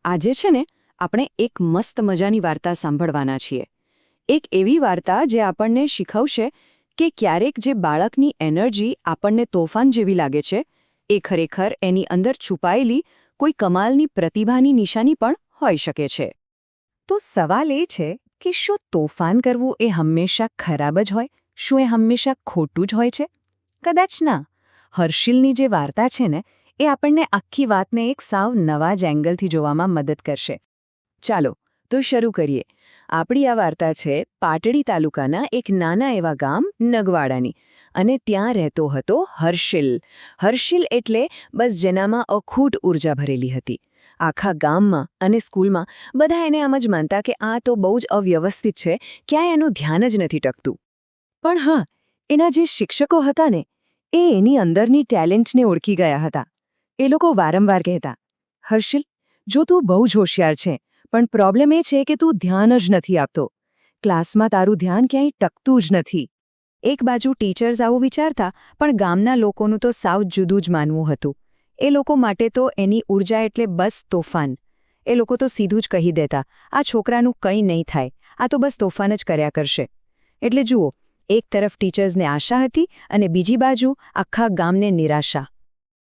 આજે છે ને આપણે એક મસ્ત મજાની વાર્તા સાંભળવાના છીએ. એક એવી વાર્તા જે આપણને શીખવશે કે ક્યારેક જે બાળકની એનર્જી આપણને તોફાન જેવી લાગે છે એ ખરેખર એની અંદર છુપાયેલી કોઈ કમાલની પ્રતિભાની નિશાની પણ હોઈ શકે છે. તો સવાલ એ છે કે શું તોફાન કરવું એ હંમેશા ખરાબ જ હોય? શું એ હંમેશા ખોટું જ હોય છે? કદાચ ના. હર્ષિલની જે વાર્તા છે ને એ આપણને આખી વાતને એક સાવ નવા જ એંગલથી જોવામાં મદદ કરશે. ચાલો તો શરૂ કરીએ. આપણી આ વાર્તા છે પાટડી તાલુકાના એક નાના એવા ગામ નગવાડાની, અને ત્યાં રહેતો હતો હર્ષિલ. હર્ષિલ એટલે બસ જેનામાં અખૂટ ઊર્જા ભરેલી હતી. આખા ગામમાં અને સ્કૂલમાં બધા એને આમ જ માનતા કે આ તો બહુ જ અવ્યવસ્થિત છે, ક્યાંય એનું ધ્યાન જ નથી ટકતું. પણ હા, એના જે શિક્ષકો હતા ને એ એની અંદરની ટેલેન્ટને ઓળખી ગયા હતા. એ લોકો વારંવાર કહેતા, હર્ષિલ, જો તું બહુ જ હોશિયાર છે, પણ પ્રોબ્લેમ એ છે કે તું ધ્યાન જ નથી આપતો. ક્લાસમાં તારું ધ્યાન ક્યાંય ટકતું જ નથી. એક બાજુ ટીચર્સ આવું વિચારતા, પણ ગામના લોકોનું તો સાવ જુદું જ માનવું હતું. એ લોકો માટે તો એની ઊર્જા એટલે બસ તોફાન. એ લોકો તો સીધું જ કહી દેતા, આ છોકરાનું કંઈ નહીં થાય, આ તો બસ તોફાન જ કર્યા કરશે. એટલે જુઓ, એક તરફ ટીચર્સને આશા હતી અને બીજી બાજુ આખા ગામને નિરાશા.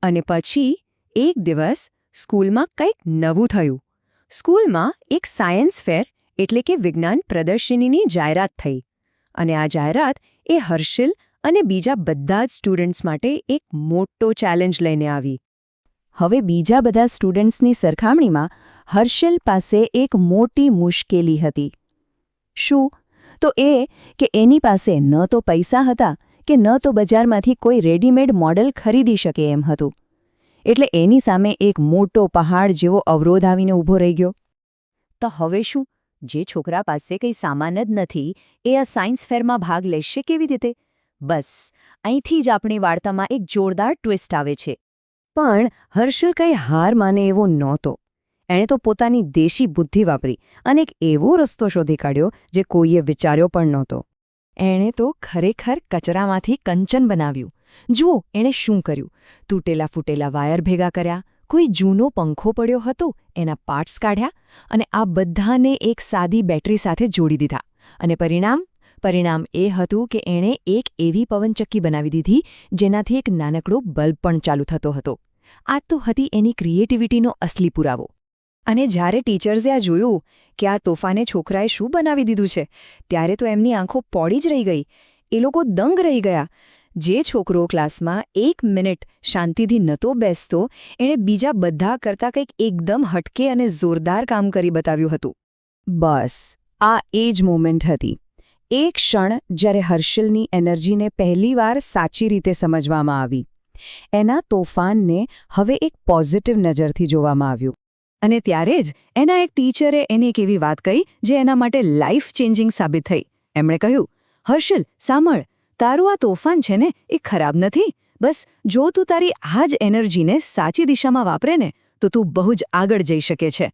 અને પછી એક દિવસ સ્કૂલમાં કંઈક નવું થયું. સ્કૂલમાં એક સાયન્સ ફેર એટલે કે વિજ્ઞાન પ્રદર્શનીની જાહેરાત થઈ. અને આ જાહેરાત એ હર્ષિલ અને બીજા બધા જ સ્ટુડન્ટ્સ માટે એક મોટો ચેલેન્જ લઈને આવી. હવે બીજા બધા સ્ટુડન્ટ્સની સરખામણીમાં હર્ષિલ પાસે એક મોટી મુશ્કેલી હતી. શું? તો એ કે એની પાસે ન તો પૈસા હતા કે ન તો બજારમાંથી કોઈ રેડીમેડ મોડેલ ખરીદી શકે એમ હતું. એટલે એની સામે એક મોટો પહાડ જેવો અવરોધ આવીને ઊભો રહી ગયો. તો હવે શું? જે છોકરા પાસે કંઈ સામાન જ નથી એ આ સાયન્સ ફેરમાં ભાગ લેશે કેવી રીતે? બસ અહીંથી જ આપણી વાર્તામાં એક જોરદાર ટ્વિસ્ટ આવે છે. પણ હર્ષિલ કંઈ હાર માને એવો નહોતો. એણે તો પોતાની દેશી બુદ્ધિ વાપરી અને એક એવો રસ્તો શોધી કાઢ્યો જે કોઈએ વિચાર્યો પણ નહોતો. એણે તો ખરેખર કચરામાંથી કંચન બનાવ્યું. જુઓ એણે શું કર્યું. તૂટેલા ફૂટેલા વાયર ભેગા કર્યા, કોઈ જૂનો પંખો પડ્યો હતો એના પાર્ટ્સ કાઢ્યા અને આ બધાને એક સાદી બેટરી સાથે જોડી દીધા. અને પરિણામ એ હતું કે એણે એક એવી પવનચક્કી બનાવી દીધી જેનાથી એક નાનકડો બલ્બ પણ ચાલુ થતો હતો. આ તો હતી એની ક્રિએટિવિટીનો અસલી પુરાવો. અને જ્યારે ટીચર્સે આ જોયું કે આ તોફાને છોકરાએ શું બનાવી દીધું છે, ત્યારે તો એમની આંખો પોડી જ રહી ગઈ. એ લોકો દંગ રહી ગયા. જે છોકરો ક્લાસમાં 1 મિનિટ શાંતિથી નહોતો બેસતો, એણે બીજા બધા કરતાં કંઈક એકદમ હટકે અને જોરદાર કામ કરી બતાવ્યું હતું. બસ આ એ જ મોમેન્ટ હતી. એ ક્ષણ જ્યારે હર્ષિલની એનર્જીને પહેલીવાર સાચી રીતે સમજવામાં આવી. એના તોફાનને હવે એક પોઝિટિવ નજરથી જોવામાં આવ્યું. અને ત્યારે જ એના એક ટીચરે એને એક એવી વાત કહી જે એના માટે લાઈફ ચેન્જિંગ સાબિત થઈ. એમણે કહ્યું, હર્ષિલ, સાંભળ, તારું આ તોફાન છે ને એ ખરાબ નથી. બસ જો તું તારી આ જ એનર્જીને સાચી દિશામાં વાપરે ને તો તું બહુ જ આગળ જઈ શકે છે.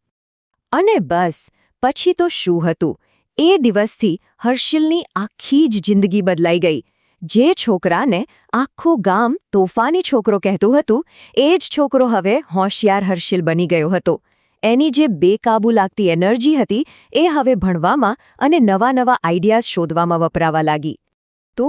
અને બસ પછી તો શું હતું? એ દિવસથી હર્ષિલની આખી જ જિંદગી બદલાઈ ગઈ. જે છોકરાને આખું ગામ તોફાની છોકરો કહેતું હતું, એ જ છોકરો હવે હોશિયાર હર્ષિલ બની ગયો હતો. એની જે બેકાબૂ લાગતી એનર્જી હતી એ હવે ભણવામાં અને નવા આઈડિયાઝ શોધવામાં વપરાવા લાગી. તો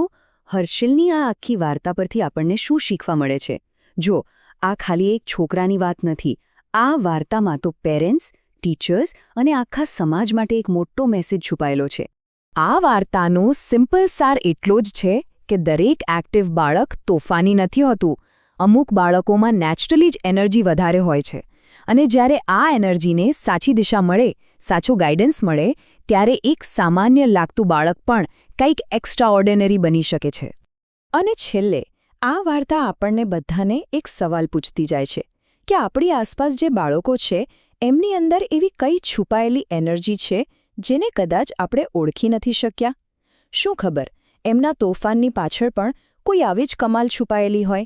હર્ષિલની આ આખી વાર્તા પરથી આપણને શું શીખવા મળે છે? જો, આ ખાલી એક છોકરાની વાત નથી. આ વાર્તામાં તો પેરેન્ટ્સ, ટીચર્સ અને આખા સમાજ માટે એક મોટો મેસેજ છુપાયેલો છે. આ વાર્તાનો સિમ્પલ સાર એટલો જ છે કે દરેક એક્ટિવ બાળક તોફાની નથી હોતું. અમુક બાળકોમાં નેચરલી જ એનર્જી વધારે હોય છે. અને જ્યારે આ એનર્જીને સાચી દિશા મળે, સાચું ગાઈડન્સ મળે, ત્યારે એક સામાન્ય લાગતું બાળક પણ કંઈક એક્સ્ટ્રાઓર્ડિનરી બની શકે છે. અને છેલ્લે આ વાર્તા આપણને બધાને એક સવાલ પૂછતી જાય છે કે આપણી આસપાસ જે બાળકો છે એમની અંદર એવી કઈ છુપાયેલી એનર્જી છે જેને કદાચ આપણે ઓળખી નથી શક્યા? શું ખબર, એમના તોફાનની પાછળ પણ કોઈ આવી જ કમાલ છુપાયેલી હોય?